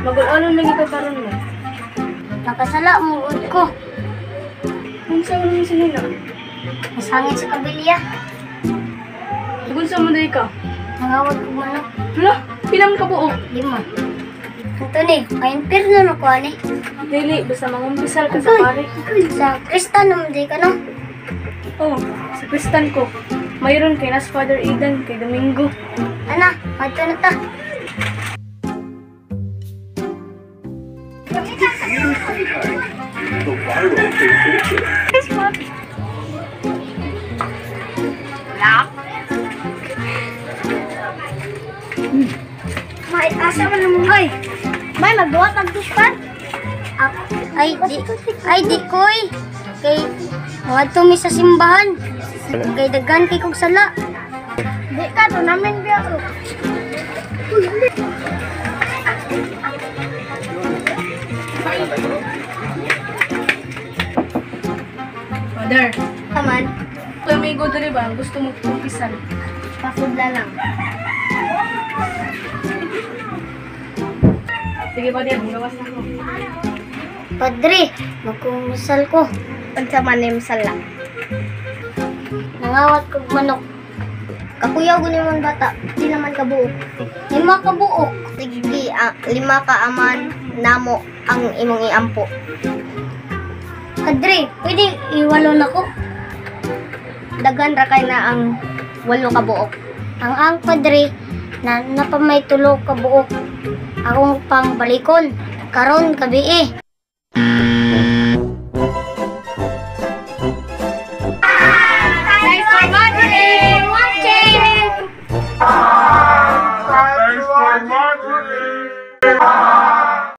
Magul-alon lagi ka karon mo. Nakasala mo uod ko. Kung saan mo naman sinina? Masangit sa kabilya. Kung saan mo dahil ka? Nangawag ko manok. Hala, pinam ka buo. 5. Ito ni, ka-impirno na ko ani. Dili, basta mangumpisal ka sa pare. Sa Kristan naman di ka no. Oh, sa kristan ko. Mayroon kay Nas Father Aidan, kay Domingo. Ana, ato na ta. The viral sensation. May asa man naman ay. May magduwa kag tuskan. Ay di koy. Kay mga tumi sa simbahan. Kay daghan kay kog sala. Di ka to namin biya ko. Father, Taman, Domingo dali ba? Gusto mo kumpisal? pasudla lang. Sige pa din, gawas na ko. Padre, magkumisal ko. Pagsa manim sala. Nangawat kog manok. Kakuyaw ko naman bata, di naman kabuok. 5 kabuok. Sige, 5 ka aman namo ang imong iampo. Padre, pwede iwalo na ko. Dagan ra kay na ang 8 kabuok. Ang padre na napamay 3 kabuok. Akong pang balikon. Karon gabi